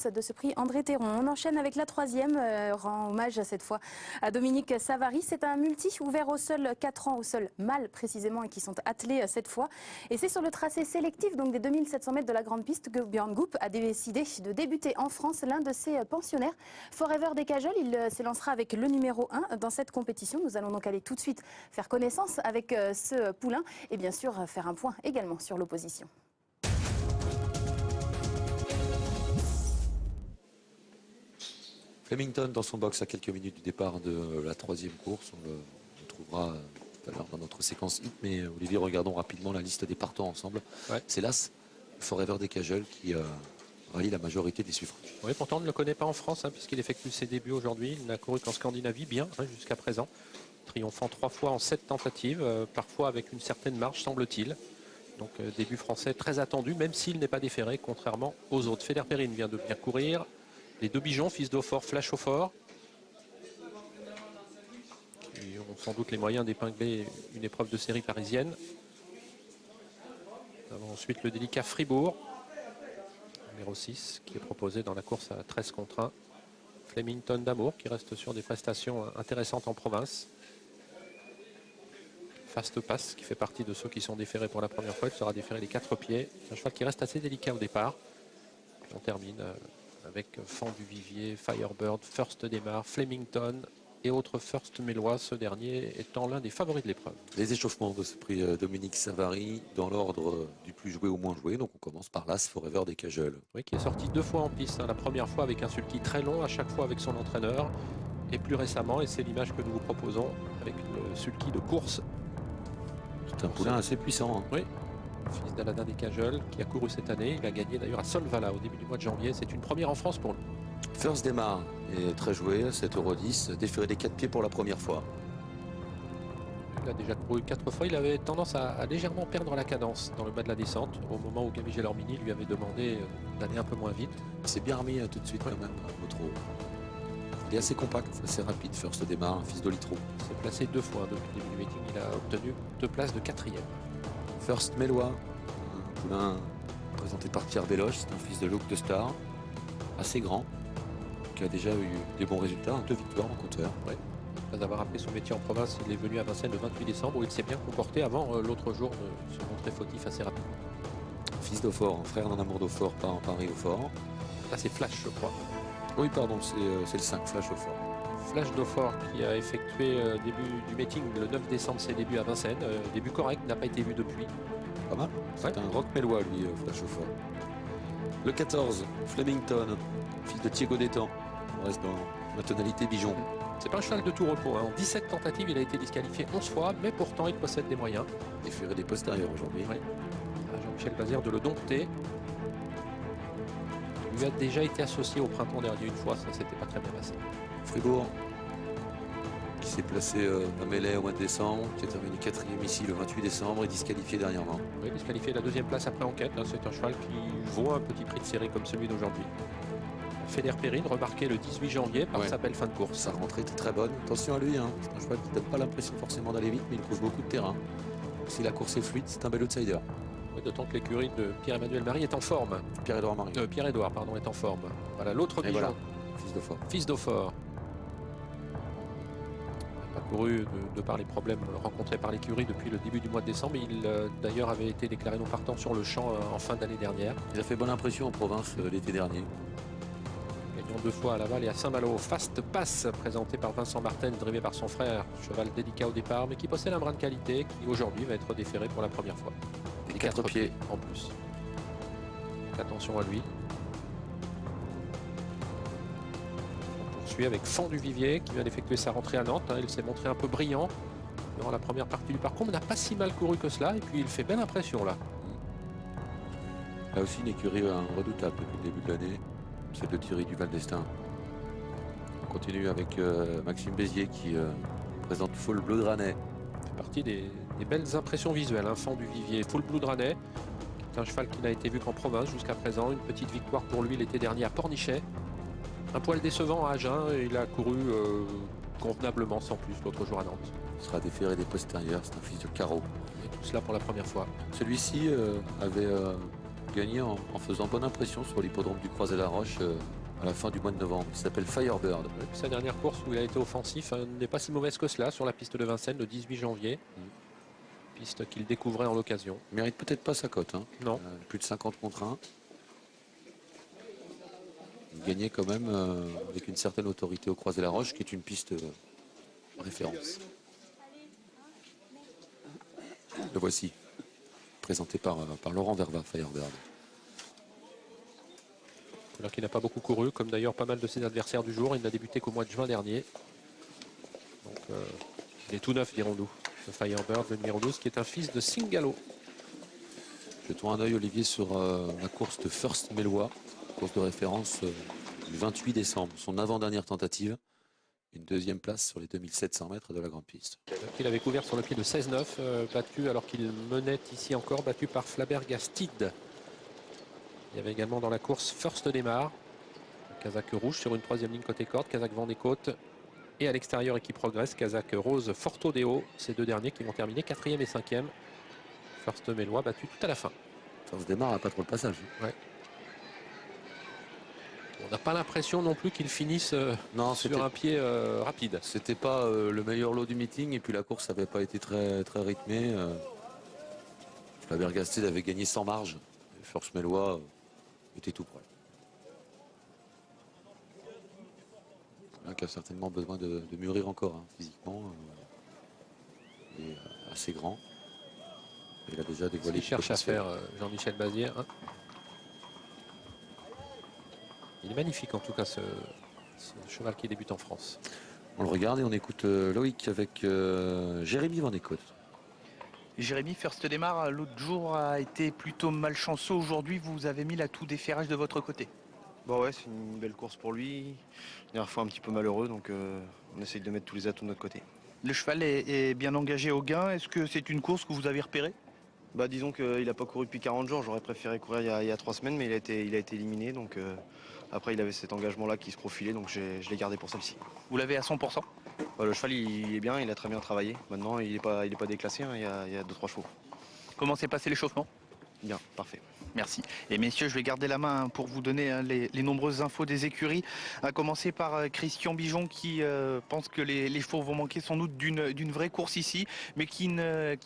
de ce prix André Théron. On enchaîne avec la troisième, rend hommage cette fois à Dominique Savary. C'est un multi ouvert aux seuls 4 ans, aux seuls mâles précisément, et qui sont attelés cette fois. Et c'est sur le tracé sélectif donc des 2700 mètres de la grande piste que Björn Goop a décidé de débuter en France l'un de ses pensionnaires. Forever Decajol, il s'élancera avec le numéro 1 dans cette compétition. Nous allons donc aller tout de suite faire connaissance avec ce poulain et bien sûr faire un point également sur l'opposition. Flemington dans son box à quelques minutes du départ de la troisième course. On le trouvera tout à l'heure dans notre séquence hit. Mais Olivier, regardons rapidement la liste des partants ensemble. Ouais. C'est l'As Forever Decajol qui rallie la majorité des suffrages. Oui, pourtant on ne le connaît pas en France puisqu'il effectue ses débuts aujourd'hui. Il n'a couru qu'en Scandinavie bien jusqu'à présent. Triomphant 3 fois en 7 tentatives, parfois avec une certaine marge semble-t-il. Donc début français très attendu, même s'il n'est pas déféré, contrairement aux autres. Feder Perrine vient de bien courir. Les 2 Bijon, fils d'Aufort, Flash Aufort, qui ont sans doute les moyens d'épingler une épreuve de série parisienne. Nous avons ensuite le délicat Fribourg, numéro 6, qui est proposé dans la course à 13 contre 1. Flemington d'Amour, qui reste sur des prestations intéressantes en province. Fast Pass, qui fait partie de ceux qui sont déférés pour la première fois. Il sera déféré les 4 pieds. Un cheval qui reste assez délicat au départ. On termine avec Fan du Vivier, Firebird, First Démarre, Flemington et autres First Mélois, ce dernier étant l'un des favoris de l'épreuve. Les échauffements de ce prix Dominique Savary dans l'ordre du plus joué au moins joué. Donc on commence par l'As Forever Decajol. Oui, qui est sorti 2 fois en piste. La première fois avec un sulky très long, à chaque fois avec son entraîneur. Et plus récemment, et c'est l'image que nous vous proposons, avec le sulky de course. C'est un poulain assez puissant. Oui. Fils d'Aladin Decajol qui a couru cette année. Il a gagné d'ailleurs à Solvala au début du mois de janvier. C'est une première en France pour lui. First Démarre est très joué, 7,10 €, déféré des 4 pieds pour la première fois. Il a déjà couru 4 fois. Il avait tendance à légèrement perdre la cadence dans le bas de la descente au moment où Gaby Gelormini lui avait demandé d'aller un peu moins vite. Il s'est bien remis tout de suite quand même au trot. Il est assez compact, assez rapide. First Démarre, fils d'Olitro. Il s'est placé 2 fois depuis le début du meeting. Il a obtenu 2 places de 4e. First Mélois, un poulain présenté par Pierre Belloche, c'est un fils de Luc de Star, assez grand, qui a déjà eu des bons résultats, 2 victoires en compteur. Oui. Après avoir appris son métier en province, il est venu à Vincennes le 28 décembre où il s'est bien comporté avant l'autre jour de se montrer fautif assez rapidement. Fils d'Aufort, frère d'un amour d'Aufort par Paris Aufort. Là c'est Flash je crois. Oui pardon, c'est le 5, Flash Aufort. Flash d'Aufort qui a effectué début du meeting le 9 décembre ses débuts à Vincennes. Début correct, n'a pas été vu depuis. Pas mal. C'est un rock mélois lui, Flash Aufort. Le 14, Flemington, fils de Thiago Détang. On reste dans la tonalité Bijon. C'est pas un cheval de tout repos. En 17 tentatives, il a été disqualifié 11 fois, mais pourtant il possède des moyens. Déféré des postérieurs aujourd'hui. Oui. Jean-Michel Bazir de le dompter. Il lui a déjà été associé au printemps dernier une fois, ça s'était pas très bien passé. Fribourg, qui s'est placé à Mêlée au mois de décembre, qui a terminé 4e ici le 28 décembre et disqualifié dernièrement. Oui, disqualifié la 2e place après enquête. C'est un cheval qui vaut un petit prix de série comme celui d'aujourd'hui. Feder Perrine, remarqué le 18 janvier par sa belle fin de course. Sa rentrée était très bonne. Attention à lui, c'est un cheval qui ne donne pas l'impression forcément d'aller vite, mais il couvre beaucoup de terrain. Si la course est fluide, c'est un bel outsider. Oui, d'autant que l'écurie de Pierre-Emmanuel Marie est en forme. Pierre-Édouard Marie. Pierre-Édouard, pardon, est en forme. Voilà, l'autre Bijon. Voilà. Fils d'Aufort. Fils d'Aufort. Il n'a pas couru de par les problèmes rencontrés par l'écurie depuis le début du mois de décembre. Il d'ailleurs avait été déclaré non partant sur le champ en fin d'année dernière. Il a fait bonne impression en province l'été dernier. Gagnant 2 fois à Laval et à Saint-Malo. Fast Pass, présenté par Vincent Martin, drivé par son frère. Cheval délicat au départ, mais qui possède un brin de qualité, qui aujourd'hui va être déféré pour la première fois. Les 4 pieds en plus. Attention à lui. On poursuit avec Fan du Vivier, qui vient d'effectuer sa rentrée à Nantes. Il s'est montré un peu brillant dans la première partie du parcours, mais n'a pas si mal couru que cela. Et puis il fait belle impression là. Là aussi une écurie redoutable depuis le début de l'année. C'est de Thierry Duval d'Estaing. On continue avec Maxime Bézier qui présente Full Blood Rannais. C'est partie des belles impressions visuelles. Fan du Vivier, Full Blood Rannais, qui est un cheval qui n'a été vu qu'en province jusqu'à présent. Une petite victoire pour lui l'été dernier à Pornichet. Un poil décevant à Agen. Il a couru convenablement sans plus l'autre jour à Nantes. Il sera déféré des postérieurs. C'est un fils de carreau. Et tout cela pour la première fois. Celui-ci avait gagné en faisant bonne impression sur l'hippodrome du Croisé-la-Roche à la fin du mois de novembre. Il s'appelle Firebird. Sa dernière course où il a été offensif n'est pas si mauvaise que cela sur la piste de Vincennes le 18 janvier. Piste qu'il découvrait en l'occasion. Il mérite peut-être pas sa cote. Hein. Non. Plus de 50 contre 1. Il gagnait quand même avec une certaine autorité au Croisé-la-Roche, qui est une piste référence. Le voici, présenté par Laurent Verva, Firebird. Alors qu'il n'a pas beaucoup couru, comme d'ailleurs pas mal de ses adversaires du jour. Il n'a débuté qu'au mois de juin dernier. Donc il est tout neuf, dirons-nous. Le Firebird, le numéro 12, qui est un fils de Singalo. Jetons un œil, Olivier, sur la course de First Mélois, course de référence du 28 décembre, son avant-dernière tentative. Une deuxième place sur les 2700 mètres de la grande piste. Il avait couvert sur le pied de 16-9, battu alors qu'il menait ici encore, battu par Flabbergastid. Il y avait également dans la course First Démarre, Kazakh rouge sur une troisième ligne côté corde, Kazakh vent des côtes. Et à l'extérieur et qui progresse, Kazakh rose Forto Deo. Ces deux derniers qui vont terminer 4e et 5e. First Mélois battu tout à la fin. First Démarre n'a pas trop le passage. Ouais. On n'a pas l'impression non plus qu'ils finissent sur un pied rapide. C'était pas le meilleur lot du meeting et puis la course n'avait pas été très rythmée. Flabbergastid avait gagné sans marge. First Mélois était tout près. Qui a certainement besoin de mûrir encore physiquement. Il est assez grand. Il a déjà dévoilé. Il cherche à faire Jean-Michel Bazir. Hein. Il est magnifique en tout cas ce cheval qui débute en France. On le regarde et on écoute Loïc avec Jérémy Van Écoute. Jérémy, First Démarre, l'autre jour a été plutôt malchanceux. Aujourd'hui, vous avez mis l'atout des ferrages de votre côté. Bon ouais, c'est une belle course pour lui. La dernière fois un petit peu malheureux, donc on essaye de mettre tous les atouts de notre côté. Le cheval est bien engagé au gain. Est-ce que c'est une course que vous avez repérée? Bah disons qu'il n'a pas couru depuis 40 jours. J'aurais préféré courir il y a 3 semaines, mais il a été éliminé. Donc après il avait cet engagement-là qui se profilait, donc je l'ai gardé pour celle-ci. Vous l'avez à 100%? Bah, le cheval il est bien, il a très bien travaillé. Maintenant il est pas déclassé, hein, il y a 2-3 chevaux. Comment s'est passé l'échauffement? Bien, parfait. Merci. Et messieurs, je vais garder la main pour vous donner les nombreuses infos des écuries. À commencer par Christian Bijon qui pense que les chevaux vont manquer sans doute d'une vraie course ici, mais qui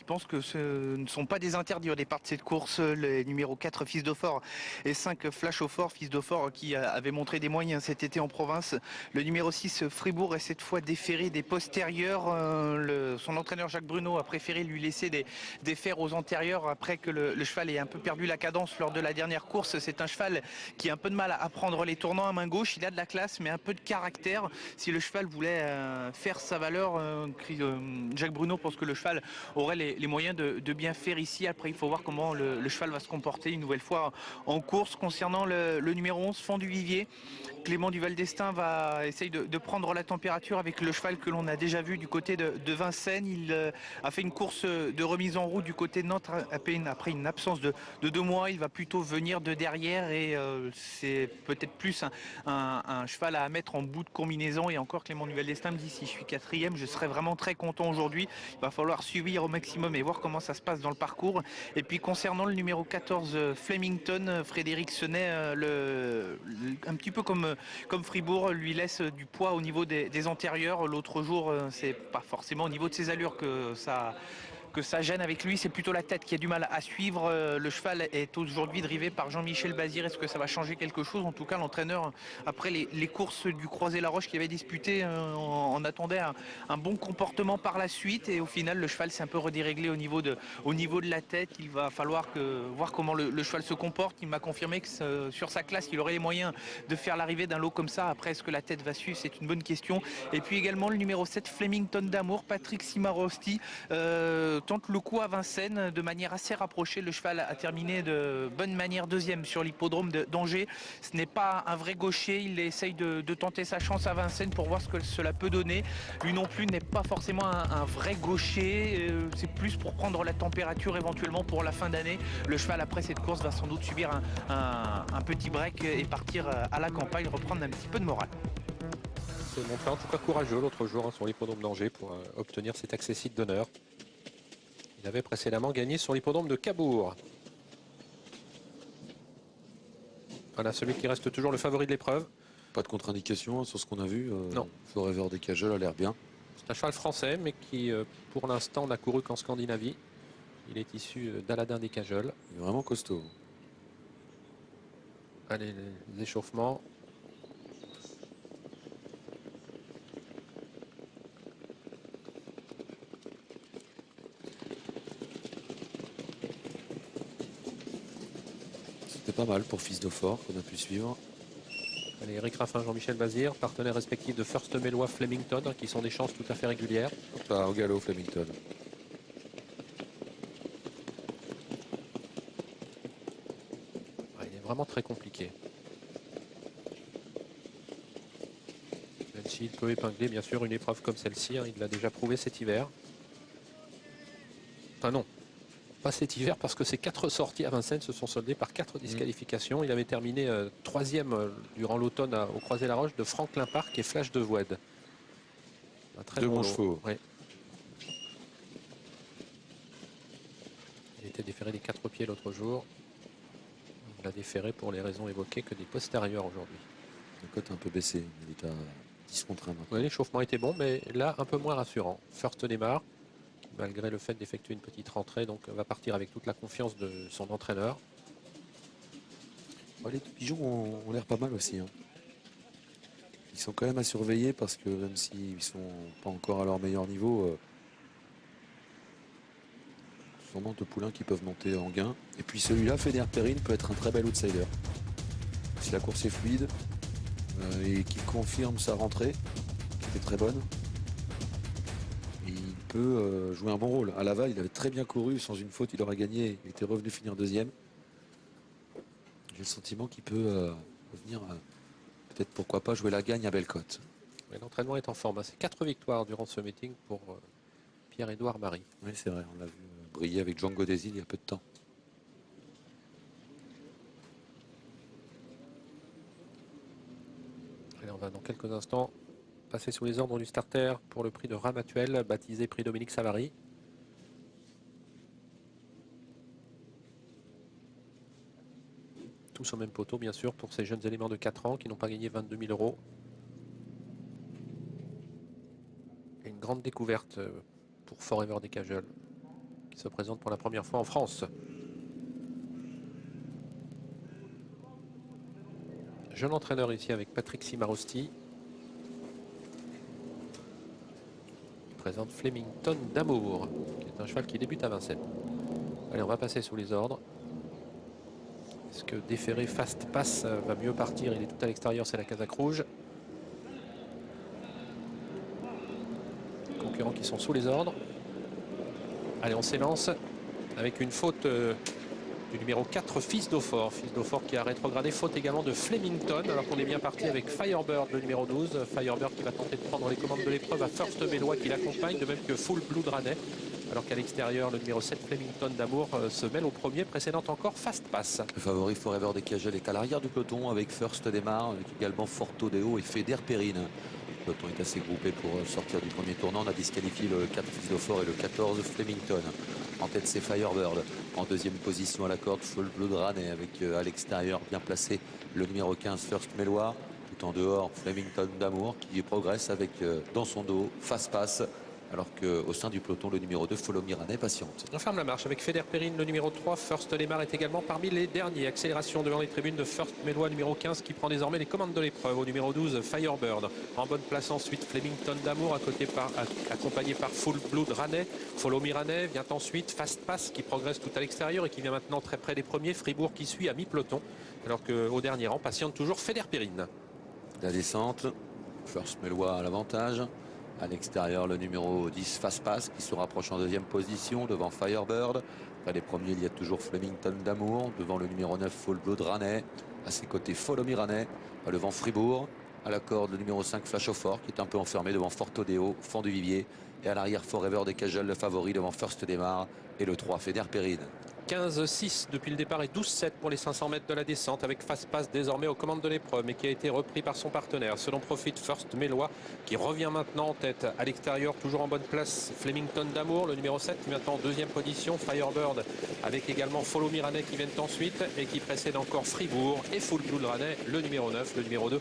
pense que ce ne sont pas des interdits au départ de cette course. Les numéros 4 Fils d'Aufort et 5 Flash Aufort, Fils d'Aufort qui avait montré des moyens cet été en province. Le numéro 6 Fribourg est cette fois déféré des postérieurs. Son entraîneur Jacques Bruno a préféré lui laisser des fers aux antérieurs après que le cheval ait un peu perdu la cadence lors de la dernière course. C'est un cheval qui a un peu de mal à prendre les tournants à main gauche. Il a de la classe mais un peu de caractère. Si le cheval voulait faire sa valeur, Jacques Bruno pense que le cheval aurait les moyens de bien faire ici. Après il faut voir comment le cheval va se comporter une nouvelle fois en course. Concernant le numéro 11 Fond du Vivier, Clément Duval d'Estaing va essayer de prendre la température avec le cheval que l'on a déjà vu du côté de Vincennes. Il a fait une course de remise en route du côté de Nantes après une absence de 2 mois. Il va plutôt venir de derrière et c'est peut-être plus un cheval à mettre en bout de combinaison. Et encore Clément Duval d'Estaing me dit si je suis 4e, je serais vraiment très content aujourd'hui. Il va falloir suivre au maximum et voir comment ça se passe dans le parcours. Et puis concernant le numéro 14 Flemington, Frédéric Senet, un petit peu comme Fribourg, lui laisse du poids au niveau des antérieurs. L'autre jour, c'est pas forcément au niveau de ses allures que ça gêne avec lui, c'est plutôt la tête qui a du mal à suivre. Le cheval est aujourd'hui drivé par Jean-Michel Bazir. Est-ce que ça va changer quelque chose? En tout cas, l'entraîneur, après les courses du Croisé-la-Roche qui avait disputé, on attendait un bon comportement par la suite. Et au final, le cheval s'est un peu redéréglé au niveau de la tête. Il va falloir voir comment le cheval se comporte. Il m'a confirmé que sur sa classe, il aurait les moyens de faire l'arrivée d'un lot comme ça. Après, est-ce que la tête va suivre? C'est une bonne question. Et puis également le numéro 7, Flemington d'Amour, Patrick Simarosti, tente le coup à Vincennes de manière assez rapprochée. Le cheval a terminé de bonne manière 2e sur l'hippodrome d'Angers. Ce n'est pas un vrai gaucher. Il essaye de tenter sa chance à Vincennes pour voir ce que cela peut donner. Lui non plus n'est pas forcément un vrai gaucher. C'est plus pour prendre la température éventuellement pour la fin d'année. Le cheval après cette course va sans doute subir un petit break et partir à la campagne, reprendre un petit peu de morale. C'est montré en tout cas courageux l'autre jour sur l'hippodrome d'Angers pour obtenir cet accessit d'honneur. Il avait précédemment gagné sur l'hippodrome de Cabourg. Voilà, celui qui reste toujours le favori de l'épreuve. Pas de contre-indication sur ce qu'on a vu. Non. Forever des Cajoles a l'air bien. C'est un cheval français, mais qui, pour l'instant, n'a couru qu'en Scandinavie. Il est issu d'Aladin des Cajoles. Il est vraiment costaud. Allez, les échauffements. C'était pas mal pour Fils d'Eau-Fort qu'on a pu suivre. Allez, Eric Raffin, Jean-Michel Bazir, partenaires respectifs de First Mélois Flemington, qui sont des chances tout à fait régulières. Pas au galop, Flemington. Il est vraiment très compliqué. Même s'il peut épingler, bien sûr, une épreuve comme celle-ci. Il l'a déjà prouvé cet hiver. Enfin non, pas cet hiver, parce que ses 4 sorties à Vincennes se sont soldées par 4 disqualifications. Il avait terminé 3e durant l'automne au Croisé-la-Roche de Franklin Park et Flash de Voued. Un très Deux bon bons lot. chevaux. Ouais. Il était déféré des 4 pieds l'autre jour. Il l'a déféré pour les raisons évoquées que des postérieurs aujourd'hui. La cote a un peu baissé. Il est à 10 contre 1 maintenant. Oui, l'échauffement était bon, mais là, un peu moins rassurant. First démarre, malgré le fait d'effectuer une petite rentrée, donc va partir avec toute la confiance de son entraîneur. Les deux pigeons ont l'air pas mal aussi. Ils sont quand même à surveiller parce que même s'ils ne sont pas encore à leur meilleur niveau, sûrement deux poulains qui peuvent monter en gain. Et puis celui-là, Feder Perrine, peut être un très bel outsider. Si la course est fluide et qu'il confirme sa rentrée, qui était très bonne, il peut jouer un bon rôle. À Laval, il avait très bien couru, sans une faute, il aurait gagné. Il était revenu finir 2e. J'ai le sentiment qu'il peut revenir, peut-être pourquoi pas jouer la gagne à Bellecote. L'entraînement est en forme. C'est 4 victoires durant ce meeting pour Pierre-Édouard Marie. Oui, c'est vrai, on l'a vu briller avec Django Desil il y a peu de temps. Allez, on va dans quelques instants passer sous les ordres du starter pour le prix de Ramatuel, baptisé prix Dominique Savary. Tous au même poteau, bien sûr, pour ces jeunes éléments de 4 ans qui n'ont pas gagné 22 000 €. Et une grande découverte pour Forever des Cajoles, qui se présente pour la première fois en France. Jeune entraîneur ici avec Patrick Simarosti. Il présente Flemington d'Amour, qui est un cheval qui débute à Vincennes. Allez, on va passer sous les ordres. Est-ce que déféré Fast Pass va mieux partir? Il est tout à l'extérieur, c'est la Casaque rouge. Les concurrents qui sont sous les ordres. Allez, on s'élance avec une faute du numéro 4, Fils d'Eau-Fort. Fils d'Eau-Fort qui a rétrogradé, faute également de Flemington, alors qu'on est bien parti avec Firebird, le numéro 12. Firebird qui va tenter de prendre les commandes de l'épreuve à First Mélois qui l'accompagne, de même que Full Blood Ranet. Alors qu'à l'extérieur, le numéro 7, Flemington d'Amour, se mêle au premier, précédent encore Fast Pass. Le favori Forever des Cajoles est à l'arrière du peloton avec First Démarre, avec également Forto Deo et Feder Perrine. Le peloton est assez groupé pour sortir du premier tournant. On a disqualifié le 4 Fils d'Eau-Fort et le 14 Flemington. En tête, c'est Firebird. En deuxième position à la corde, Full Blood Ranet avec à l'extérieur bien placé le numéro 15 First Mélois. Tout en dehors, Flemington d'Amour qui progresse avec dans son dos Fast Pass. Alors qu'au sein du peloton, le numéro 2, Follow Me Ranet, patiente. On ferme la marche avec Feder Perrine, le numéro 3. First Démarre est également parmi les derniers. Accélération devant les tribunes de First Mélois, numéro 15, qui prend désormais les commandes de l'épreuve. Au numéro 12, Firebird. En bonne place ensuite, Flemington d'Amour, accompagné par Full Blood Ranet. Follow Me Ranet vient ensuite Fast Pass, qui progresse tout à l'extérieur et qui vient maintenant très près des premiers. Fribourg qui suit à mi-peloton. Alors qu'au dernier rang, patiente toujours Feder Perrine. La descente, First Mélois à l'avantage. À l'extérieur, le numéro 10, Fast Pass, qui se rapproche en deuxième position devant Firebird. Après les premiers, il y a toujours Flemington d'Amour. Devant le numéro 9, Full Blood Ranet. À ses côtés, Follow Me Ranet. Le vent Fribourg. À la corde, le numéro 5, Flash au Fort, qui est un peu enfermé devant Forto Deo, Fond du Vivier. Et à l'arrière, Forever des Cajoles, le favori devant First Démarre. Et le 3, Feder Perrine. 15-6 depuis le départ et 12-7 pour les 500 mètres de la descente avec Fast Pass désormais aux commandes de l'épreuve mais qui a été repris par son partenaire. Selon Profit First Mélois qui revient maintenant en tête à l'extérieur, toujours en bonne place. Flemington d'Amour, le numéro 7 qui est maintenant en deuxième position. Firebird avec également Follow Me Rannais qui viennent ensuite et qui précède encore Fribourg et Full Blood Rannais, le numéro 9, le numéro 2,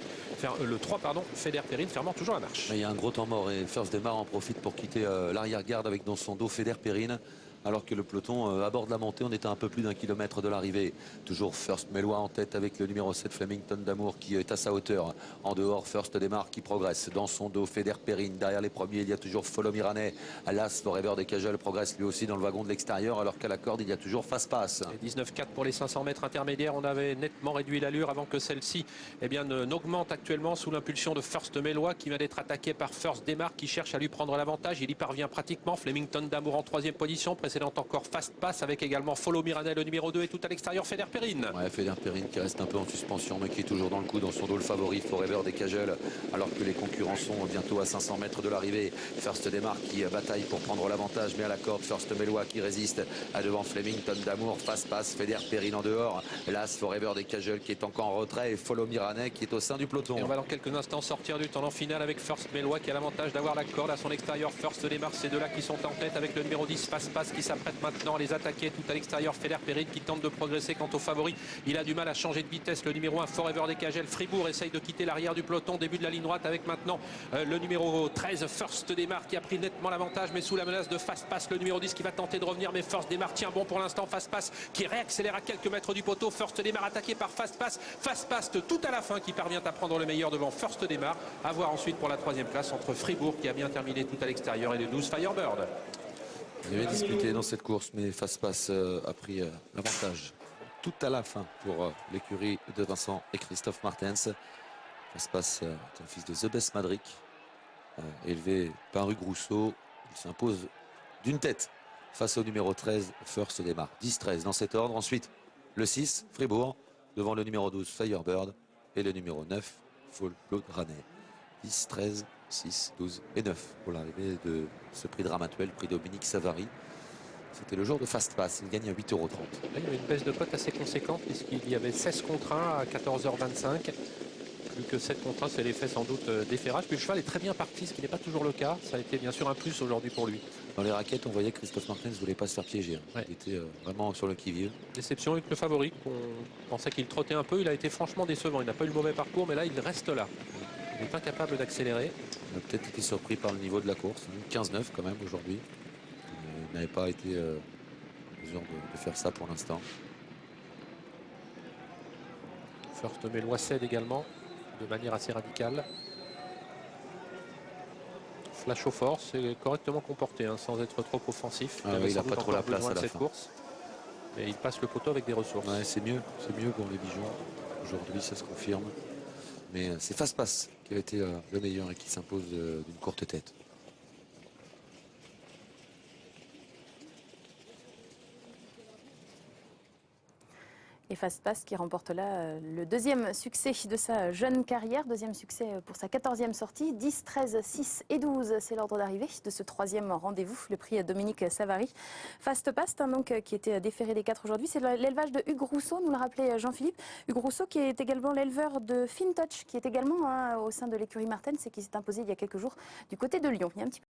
le 3 pardon, Feder Perrine fermant toujours la marche. Il y a un gros temps mort et First Demar en profite pour quitter l'arrière-garde avec dans son dos Feder Perrine. Alors que le peloton aborde la montée, on était à un peu plus d'1 kilomètre de l'arrivée. Toujours First Mélois en tête avec le numéro 7 Flemington d'Amour qui est à sa hauteur. En dehors, First Demar qui progresse. Dans son dos, Feder Perrine. Derrière les premiers, il y a toujours Follow Me Rannais. Alas, Forever des Cajoles progresse lui aussi dans le wagon de l'extérieur. Alors qu'à la corde, il y a toujours Fast Pass. 19-4 pour les 500 mètres intermédiaires. On avait nettement réduit l'allure avant que celle-ci n'augmente actuellement sous l'impulsion de First Mélois qui vient d'être attaqué par First Demar qui cherche à lui prendre l'avantage. Il y parvient pratiquement. Flemington d'Amour en troisième position. Précédent encore Fast Pass avec également Follow Me Rannais, le numéro 2 et tout à l'extérieur Feder Perrine. Ouais, Feder Perrine qui reste un peu en suspension mais qui est toujours dans le coup. Dans son dos le favori Forever des Cajoles alors que les concurrents sont bientôt à 500 mètres de l'arrivée. First Demar qui bataille pour prendre l'avantage mais à la corde First Mélois qui résiste à devant Flemington d'Amour. Fast Pass, Feder Perrine en dehors. Las Forever des Cajoles qui est encore en retrait et Follow Me Rannais qui est au sein du peloton. Et on va dans quelques instants sortir du temps final avec First Mélois qui a l'avantage d'avoir la corde à son extérieur. First Demar, ces deux-là qui sont en tête avec le numéro 10 Fast Pass qui s'apprête maintenant à les attaquer tout à l'extérieur. Feder Perrine qui tente de progresser. Quant au favori, il a du mal à changer de vitesse. Le numéro 1 Forever des Cajoles. Fribourg essaye de quitter l'arrière du peloton. Début de la ligne droite avec maintenant le numéro 13 First Demar qui a pris nettement l'avantage mais sous la menace de Fast Pass. Le numéro 10 qui va tenter de revenir mais First Demar tient bon pour l'instant. Fast Pass qui réaccélère à quelques mètres du poteau. First Demar attaqué par Fast Pass. Fast Pass tout à la fin qui parvient à prendre le meilleur devant First Demar. À voir ensuite pour la troisième place entre Fribourg qui a bien terminé tout à l'extérieur et le 12 Firebird. Il y avait disputé dans cette course, mais Fast Pass a pris l'avantage tout à la fin pour l'écurie de Vincent et Christophe Martens. Fast Pass est un fils de Zebes Madric, élevé par Hugues Rousseau. Il s'impose d'une tête face au numéro 13, First Demar. 10-13 dans cet ordre. Ensuite, le 6, Fribourg, devant le numéro 12, Firebird, et le numéro 9, Full Blood Rannais. 10, 13, 6, 12 et 9 pour l'arrivée de ce prix Dramatuel, prix Dominique Savary. C'était le jour de Fast Pass, il gagne à 8,30 €. Il y avait une baisse de cote assez conséquente puisqu'il y avait 16 contre 1 à 14h25. Plus que 7 contre 1, c'est l'effet sans doute des ferrages. Puis le cheval est très bien parti, ce qui n'est pas toujours le cas. Ça a été bien sûr un plus aujourd'hui pour lui. Dans les raquettes, on voyait que Christophe Martens ne voulait pas se faire piéger. Ouais. Il était vraiment sur le qui-vive. Déception avec le favori, qu'on pensait qu'il trottait un peu. Il a été franchement décevant. Il n'a pas eu le mauvais parcours, mais là, il reste là. Il est incapable d'accélérer. On a peut-être été surpris par le niveau de la course. 15-9 quand même aujourd'hui. Il n'avait pas été en mesure de faire ça pour l'instant. First Mélois cède également de manière assez radicale. Flash au fort, c'est correctement comporté, hein, sans être trop offensif. Ah oui, il n'a pas trop la place besoin à de la cette fin. course. Mais il passe le poteau avec des ressources. Ouais, c'est mieux pour les Bijoux. Aujourd'hui, ça se confirme. Mais c'est Fast Pass qui a été le meilleur et qui s'impose d'une courte tête. Et Fast Pass qui remporte là le deuxième succès de sa jeune carrière, deuxième succès pour sa 14e sortie. 10, 13, 6 et 12, c'est l'ordre d'arrivée de ce troisième rendez-vous, le prix Dominique Savary. Fast Pass, donc, qui était déféré des 4 aujourd'hui, c'est l'élevage de Hugues Rousseau, nous le rappelait Jean-Philippe. Hugues Rousseau qui est également l'éleveur de FinTouch, qui est également au sein de l'écurie Martens et qui s'est imposé il y a quelques jours du côté de Lyon. Il y a un petit